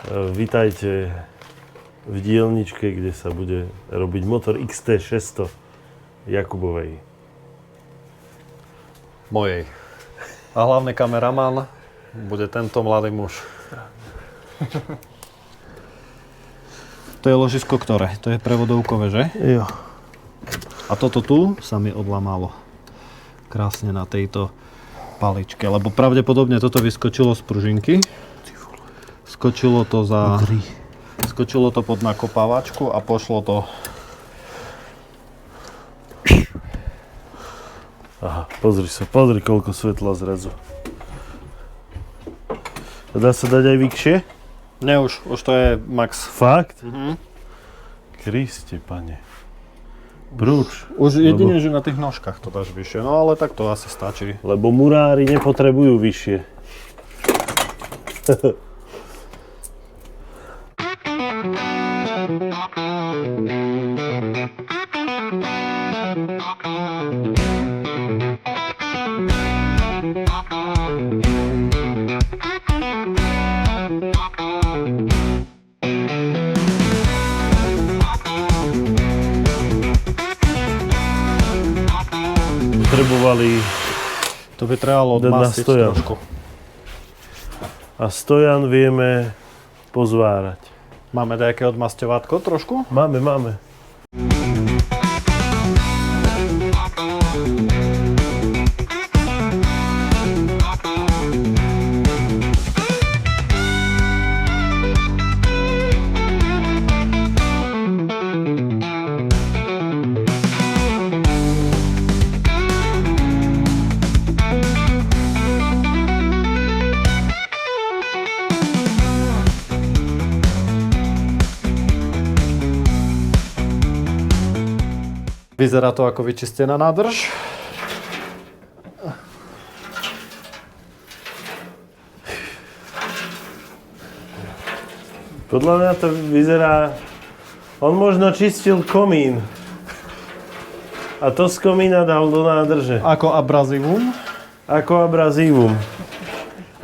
Vítajte v dielničke, kde sa bude robiť motor XT600 Jakubovej. Mojej. A hlavný kameraman bude tento mladý muž. To je ložisko ktoré? To je prevodovkové, že? Jo. A toto tu sa mi odlamalo. Krásne na tejto paličke, lebo pravdepodobne toto vyskočilo z pružinky. Skočilo to pod nakopávačku a pošlo to. Aha, pozri koľko svetla zrazu. Dá sa dať aj vyššie? Ne, už to je max. Fakt? Kriste, pane. Prúč. Už jedine, že na tých nožkách to dáš vyššie, no ale tak to asi stačí. Lebo murári nepotrebujú vyššie. Potrebovali To by trebalo dať na odmasiť stojan. trošku. A stojan vieme pozvárať. Máme nejaké odmasťovátko trošku? Máme. Vyzerá to ako vyčistená nádrž. Podľa mňa to vyzerá... On možno čistil komín. A to z komína dal do nádrže. Ako abrazívum. Ako abrazívum.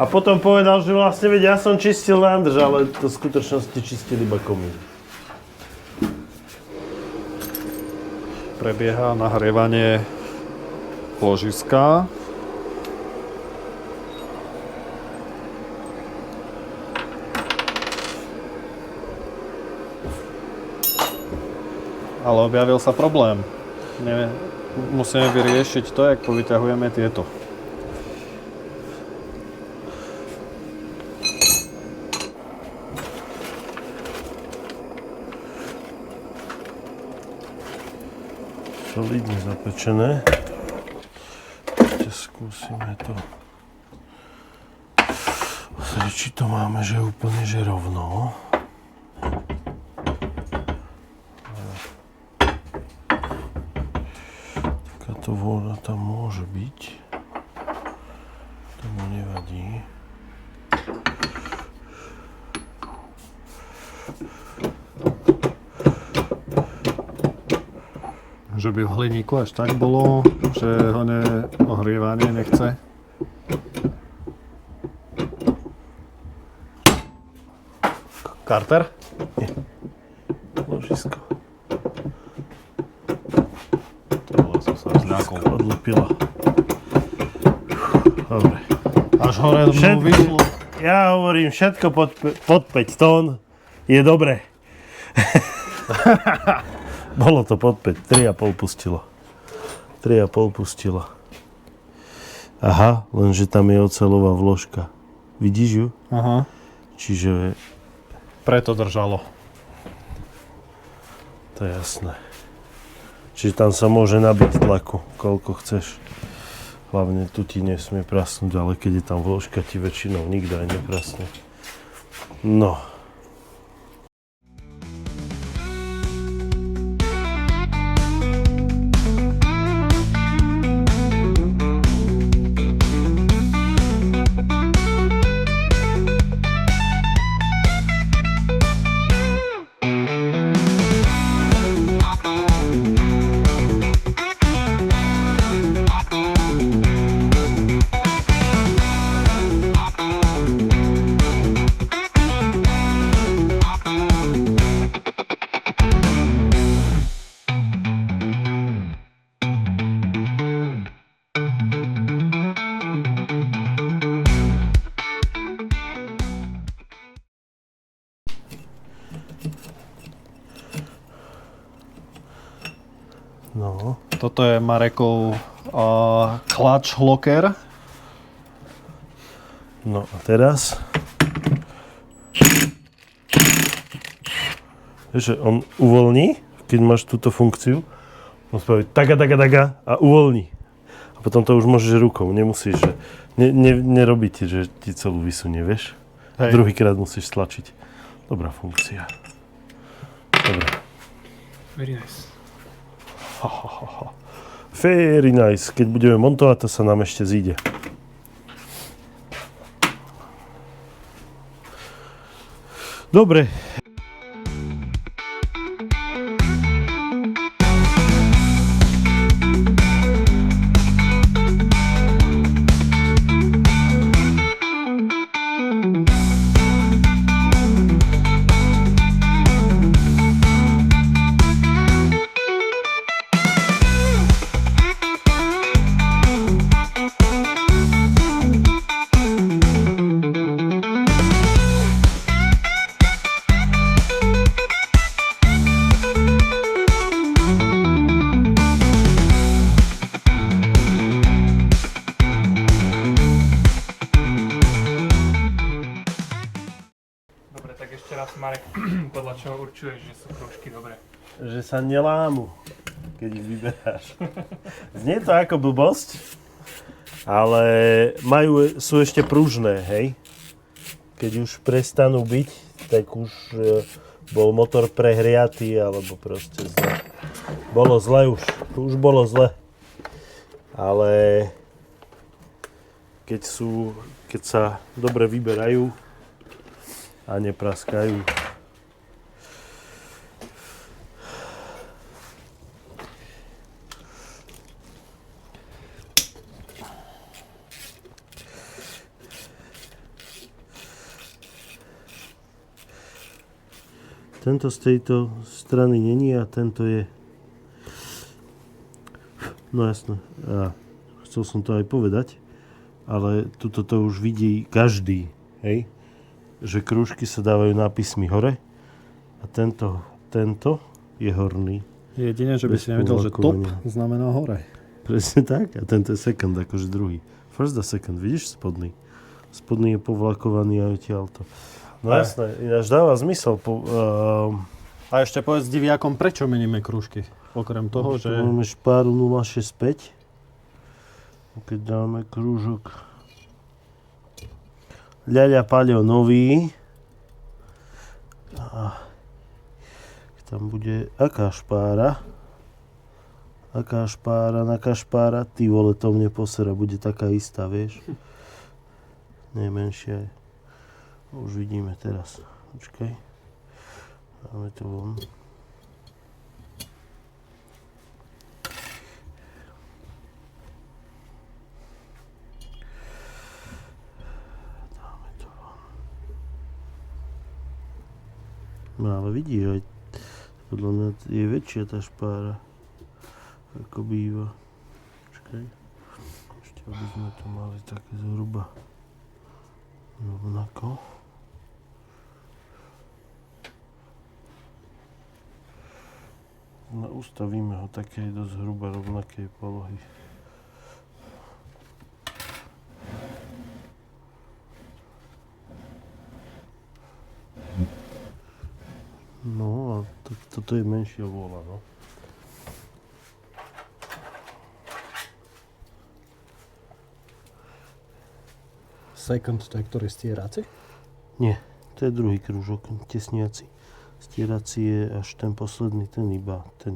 A potom povedal, že vlastne veď ja som čistil nádrž, ale to v skutočnosti čistil iba komín. Prebieha nahrievanie ložiska. Ale objavil sa problém. Musíme vyriešiť to, jak povyťahujeme tieto. Solidne zapečené. Ešte skúsime to. Pozrieť, či to máme, že úplne že rovno. Takáto voľna tam môže byť. Tomu nevadí. Že by v hliníku až tak bolo, že ho ohrievanie nechce. Carter? Nie. Ložisko. Tohle som sa zľakol. Odlepila. Dobre. Až hore mu vyšlo. Ja hovorím, všetko pod 5 tón je dobré. Bolo to pod 5, 3,5 pustilo. 3,5 pustilo. Aha, lenže tam je oceľová vložka. Vidíš ju? Aha. Čiže... Preto držalo. To je jasné. Čiže tam sa môže nabiť tlaku, koľko chceš. Hlavne tu ti nesmie prasnúť, ale keď je tam vložka, ti väčšinou nikto aj neprasne. No. No. Toto je Marekov clutch locker. No a teraz... Vieš, on uvoľní, keď máš túto funkciu, on spraví taga a uvoľní. A potom to už môžeš rukou, nemusíš, že nerobí ti, že ti celú vysunie, vieš. Hej. Druhýkrát musíš stlačiť. Dobrá funkcia. Dobre. Very nice. Very nice. Keď budeme montovať, to sa nám ešte zíde. Dobre. Dobre, tak ešte raz, Marek, podľa čoho určuješ, že sú krúžky dobré? Že sa nelámu, keď ich vyberáš. Znie to ako blbosť, ale sú ešte pružné, hej. Keď už prestanú byť, tak už bol motor prehriatý, alebo proste zle. Bolo zle už bolo zle. Ale keď sa dobre vyberajú a nepraskajú. Tento z tejto strany není a tento je. No jasné. A chcel som to aj povedať, ale tuto to už vidí každý, hej? Že krúžky sa dávajú nápismi hore a tento je horný. Jedine, že by si nevedel, že top znamená hore. Presne tak. A tento je second, akože druhý. First a second, vidíš spodný? Spodný je povlakovaný a odtiaľto. No jasné, ináč dáva zmysel. A ešte povedz diviakom, prečo meníme krúžky? Okrem toho, že... Máme špáru 065. Keď dáme krúžok Ľaľa Paľo nový. A tam bude aká špára? Aká špára? Ty vole, to mne posera, bude taká istá, vieš? Nie, menšia je. Už vidíme teraz. Počkaj. Dáme to von. Dáme to von. No ale vidíš, aj podľa mňa je väčšia tá špára, ako býva. Počkaj. Ešte aby sme to mali také zhruba rovnako. No, ustavíme ho také do zhruba rovnakej polohy. No a toto je menšia vôľa, no. Second, to je ktorý stieraci? Nie, to je druhý krúžok, tesniaci. Stierací je až ten posledný, ten iba, ten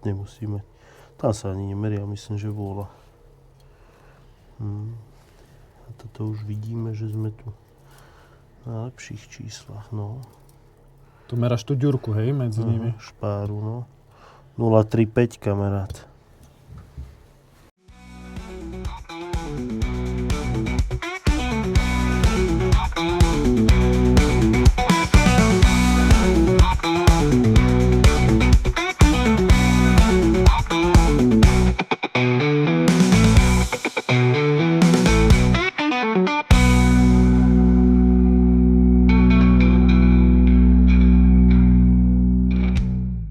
nemusíme. Tam sa ani nemeria, myslím, že vôľa. A toto už vidíme, že sme tu na lepších číslach, no. Tu meráš tú ďurku, hej, medzi nimi? Špáru, no. 035, kamarát.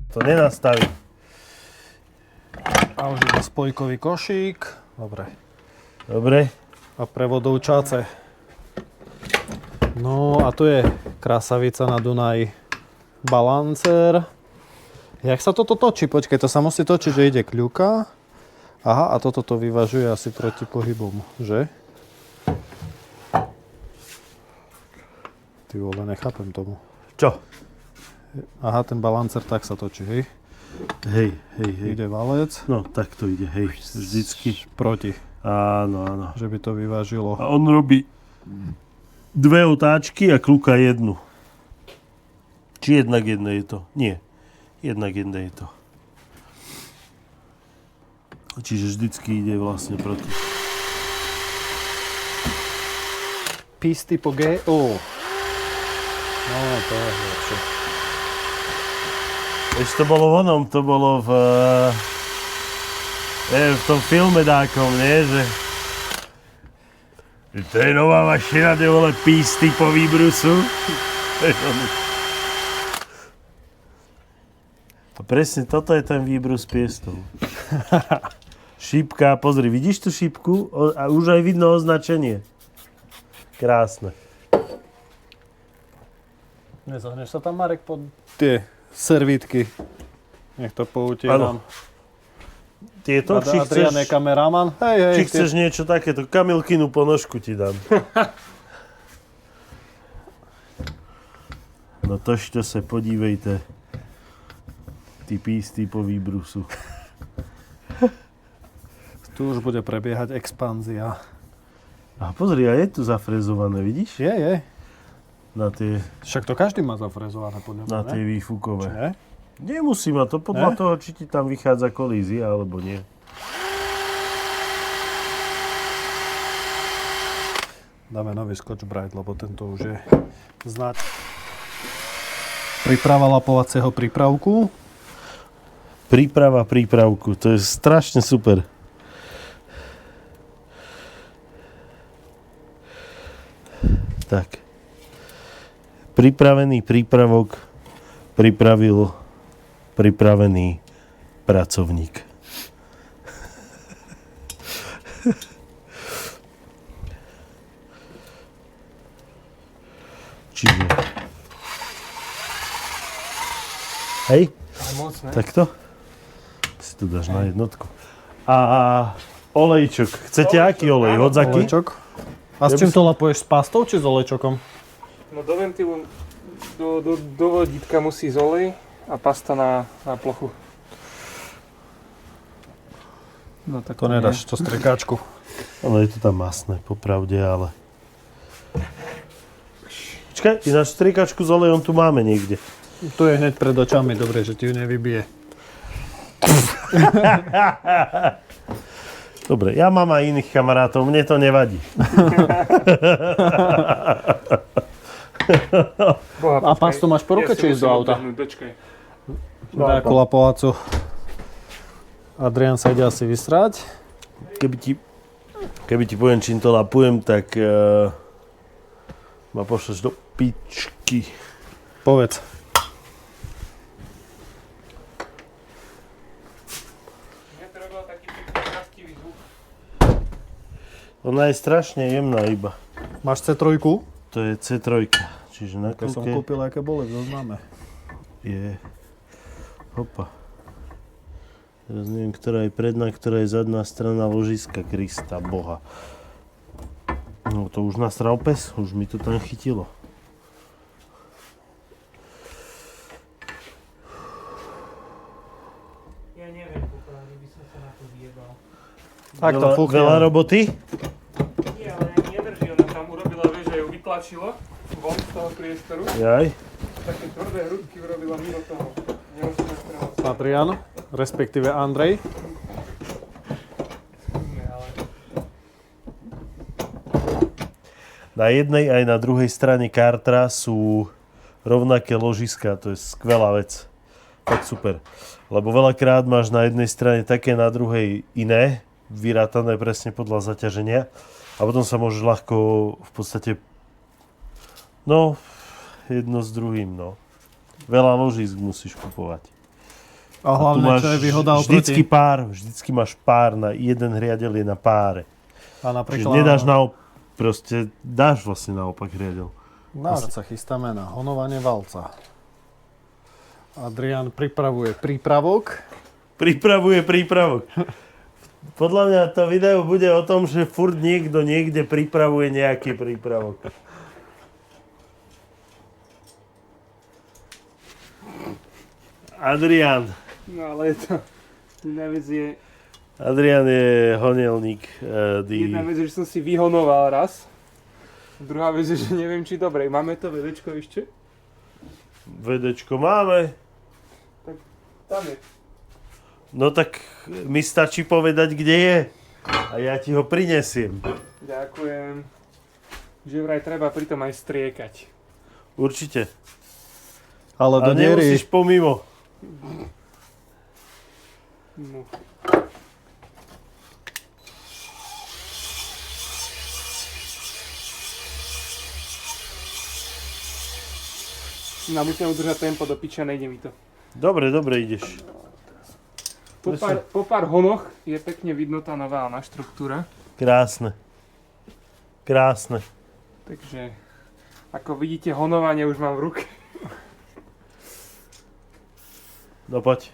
To nenastaví. A už je spojkový košík. Dobre. Dobre. A prevodovčáce. No a tu je krasavica na Dunaji. Balancer. Jak sa toto točí? Počkej, to sa musí točiť, že ide kľuka. Aha, a toto to vyvažuje asi proti pohybom, že? Ty vole, nechápem tomu. Čo? Aha, ten balancer tak sa točí, hej? Hej. Ide valec. No, tak to ide, hej. Vždycky. Proti. Áno. Že by to vyvážilo. A on robí dve otáčky a kľúka jednu. Či jednak jedna je to? Nie. Jednak jedna je to. Čiže vždycky ide vlastne proti. Pisty po GO. No, to je lepšie. Ešte to bolo vonom, to bolo v tom filme dákom, nie? Že to je nová mašina, kde vole písty po výbrusu. A presne toto je ten výbrus piestov. Šípka, pozri, vidíš tú šípku? A už aj vidno označenie. Krásne. Nezahneš sa tam, Marek, pod tie servítky. Nech to poutieram. Tieto, či Adrian je kameraman. Či chceš niečo takéto, Kamilkinu ponožku ti dám. No tožto se podívejte. Ty písty po výbrusu. Tu už bude prebiehať expanzia. A pozri, a je tu zafrezované, vidíš? Je. Na tie, Však to každý má zafrezované podľa mňa, na ne? tie výfukové. Ne? Nemusí ma to podľa toho, či ti tam vychádza kolízia, alebo nie. Dáme nový Scotch Brite, lebo tento už je znať. Príprava lapovacieho prípravku. Príprava prípravku, to je strašne super. Tak. Pripravený prípravok pripravil pripravený pracovník. Čiže... Hej? Mocné. Takto? Si to dáš na jednotku. A olejčok. Chcete aký olej? Hodzaký? Olejčok. A s čím to lapuješ? S pastou či s olejčokom? No do ventilu, do vodítka musí z olej a pasta na plochu. No tak To nedáš, to strikáčku. Ale je to tam masné, popravde, ale... Počkaj, ináč strikačku s olejom tu máme niekde. Tu je hneď pred očami, dobre, že ti ju nevybije. Dobre, ja mám aj iných kamarátov, mne to nevadí. A pastu máš po ruke, či ísť do auta? Dočkaj. Nejakú lapovacu. Adrian sa ide asi vysrať. Keby ti poviem, čím to lapujem, tak ma pošleš do pičky. Povedz. Ona je strašne jemná iba. Máš C3? To je C3, čiže na Keď som kľúke kúpil, aké boli v zozname. je... Hopa. Teraz neviem, ktorá je predná, ktorá je zadná strana ložiska Krista Boha. No to už nasral pes, už mi to tam chytilo. Ja neviem, pokiaľ by som sa na to vyjebal. Tak to fúkne. Veľa roboty? Nie, ale nedrží, ona tam urobila, vieš, že ju vytlačilo von z toho priestoru. Jaj. Také tvrdé hrudky urobila mimo toho. Nemusíme strelať. Adrian, respektíve Andrej. Na jednej aj na druhej strane kartra sú rovnaké ložiska, to je skvelá vec. Tak super. Lebo veľakrát máš na jednej strane také, na druhej iné, vyrátané presne podľa zaťaženia. A potom sa môžeš ľahko v podstate, no, jedno s druhým, no. Veľa ložisk musíš kupovať. A hlavne, čo je výhoda vždycky oproti... pár, vždycky máš pár, na jeden hriadel je na páre. A Čiže napríklad... nedáš proste dáš vlastne naopak hriadel. Náš sa chystáme na honovanie valca. Adrian pripravuje prípravok. Pripravuje prípravok. Podľa mňa to video bude o tom, že furt niekto niekde pripravuje nejaký prípravok. Adrian. No ale to... Jedna vec je... Adrian je honelník. Jedna vec je, že som si vyhonoval raz. Druhá vec je, že neviem, či dobre. Máme to vedečko ešte? Vedečko máme. Tak tam je. No tak mi stačí povedať, kde je. A ja ti ho prinesiem. Ďakujem. Že vraj treba pritom aj striekať. Určite. Ale do A diery. nemusíš pomimo. No. No musím udržať tempo do piča, nejde mi to. Dobre, ideš. Po pár honoch je pekne vidno tá noválna štruktúra. Krásne. Krásne. Takže, ako vidíte, honovanie už mám v ruke. No poď.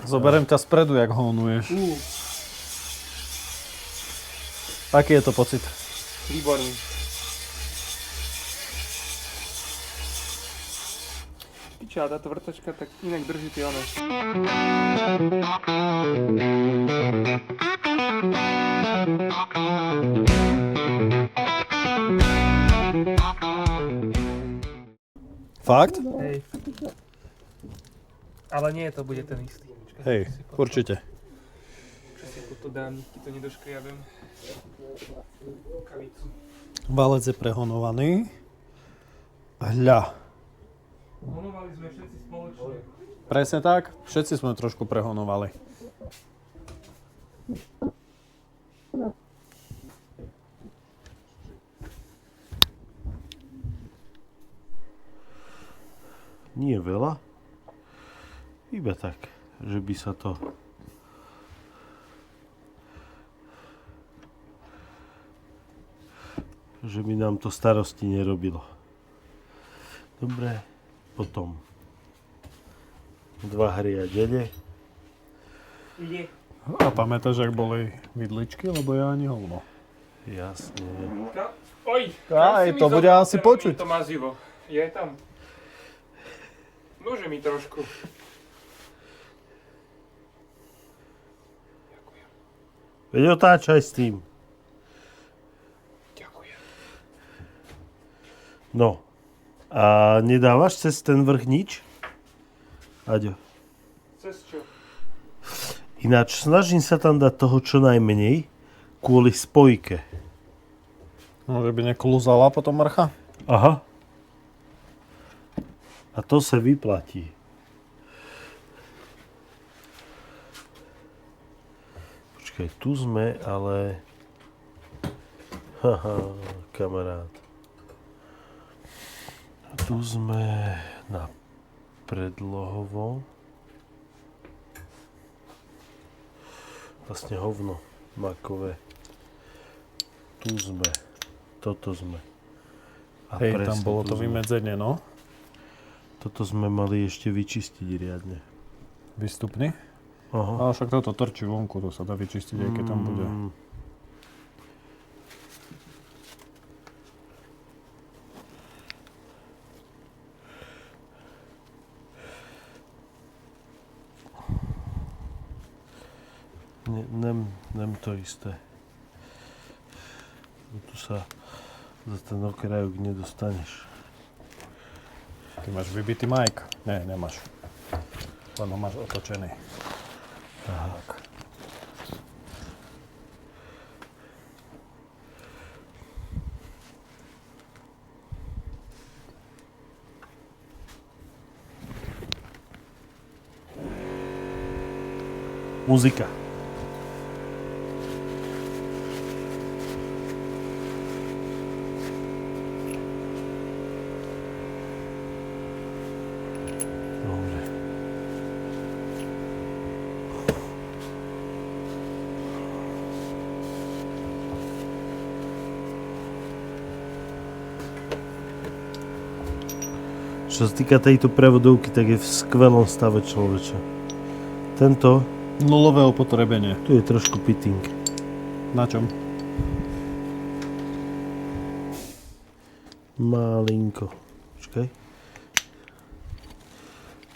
Zoberiem ťa spredu, jak honuješ. Aký je to pocit? Výborný. Piča, táto vrtačka tak inak drží tie one. Fakt? Hej. Ale nie, to bude ten istý. Počkaj, Hej, si potom- určite. Čo si to dám, ti to nedoškriabem. Rukavicu. Valec je prehonovaný. Hľa. Honovali sme všetci spoločne. Presne tak, všetci sme trošku prehonovali. Nie veľa. Iba tak, že by sa to... Že by nám to starosti nerobilo. Dobre, potom 2 hriadele. Ide. A pamätáš, ak boli vidličky, lebo ja ani hovno. Jasne. Oj! Aj, tam si mi to bude zobral asi teraz počuť. To mazivo. Je tam. Môže mi trošku. Ďakujem. Veď otáčaj s tým. Ďakujem. No. A nedávaš cez ten vrch nič? Aďo. Cez čo? Ináč snažím sa tam dať toho čo najmenej kvôli spojke. No, že by nekluzala potom mrcha? Aha. A to sa vyplatí. Počkaj, tu sme, ale... Haha, kamarát. Tu sme na predlohovom. Vlastne hovno makové. Tu sme. Toto sme. A Hej, tam presne bolo tu to sme. vymedzenie, no. Toto sme mali ešte vyčistiť riadne. Výstupný. Aha. Ale však toto trčí vonku, to sa dá vyčistiť, aj keď tam bude. Nem to isté. Tu sa za ten okrajok nedostaneš. Ty máš vybitý majk? Nie, nemáš. Len ho máš otočený. Tak. Muzika. Dobre. Čo sa týka tejto prevodovky, tak je v skvelom stave, človeče. Tento, Nulové opotrebenie. tu je trošku pitting. Na čom? Malinko. Počkaj.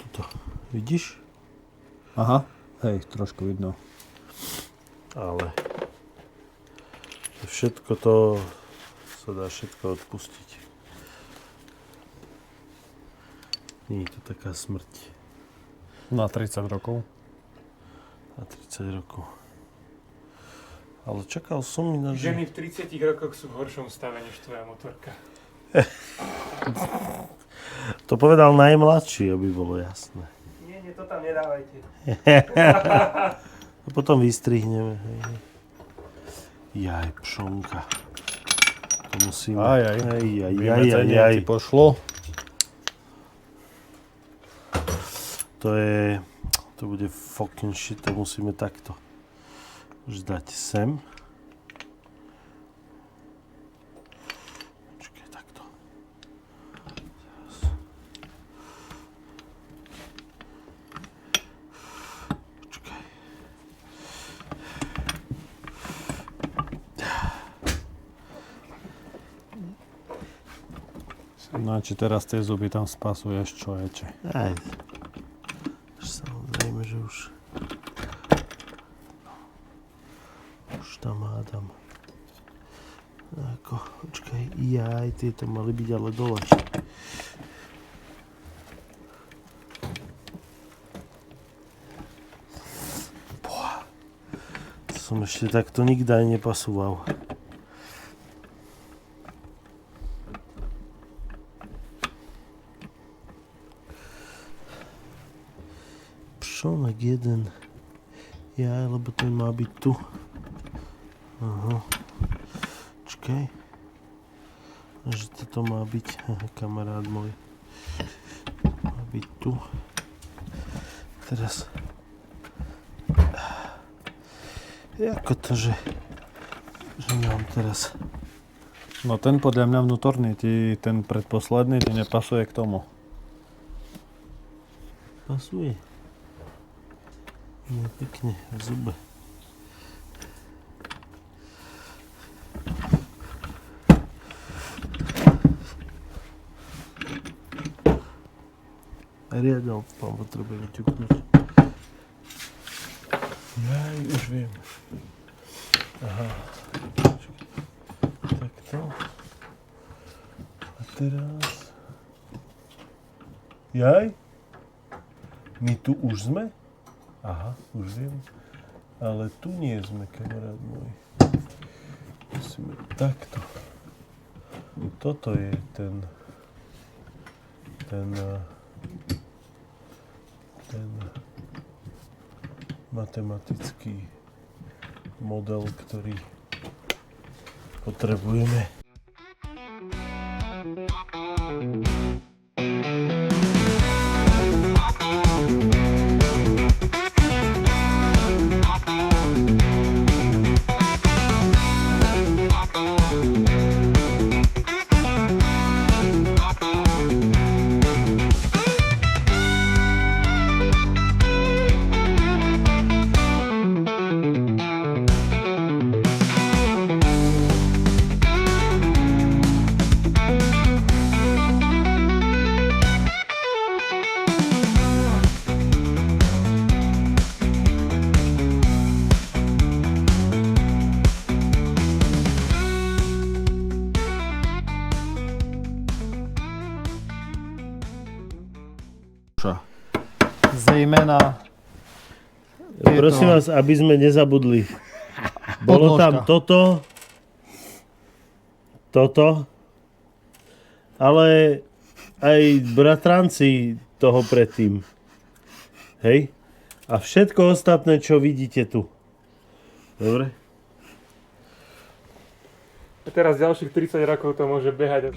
Tuto. Vidíš? Aha. Hej, trošku vidno. Ale všetko to sa dá všetko odpustiť. Nie je to taká smrť. Na 30 rokov. Na 30 rokov. Ale čakal som ináč, že... Ženy v 30 rokoch sú v horšom stave než tvoja motorka. To povedal najmladší, aby bolo jasné. Nie, to tam nedávajte. A potom vystrihneme. Hej. Jaj, pšonka. To musíme... Aj. Aj. Ti pošlo. To bude fucking shit, to musíme takto už dať sem. Počkaj, takto. Počkaj. No či teraz tie zuby tam spasuješ, čo je. Aj. Samozrejme, že už tam hádam. Ako, počkaj, jaj, tieto mali byť ale dole. Boha. To som ešte takto nikdy aj nepasúval. Pšonek jeden. Jaj, lebo ten má byť tu. Aha. Čakaj. Že toto má byť, kamarát môj. Má byť tu. Teraz. Ako to, že mám teraz. No ten podľa mňa vnútorný, ten predposledný ti nepasuje k tomu. Pasuje. Nie, pekne, v zube. Riadne pán potrebuje vyťuknúť. Jaj, už viem. Aha. Takto. A teraz... Jaj? My tu už sme? Aha, už viem. Ale tu nie sme, kamarát môj. Musíme takto. Toto je ten matematický model, ktorý potrebujeme. Zejména Prosím vás, aby sme nezabudli. Bolo tam toto, ale aj bratranci toho predtým. Hej? A všetko ostatné, čo vidíte tu. Dobre? A teraz ďalších 30 rokov to môže behať.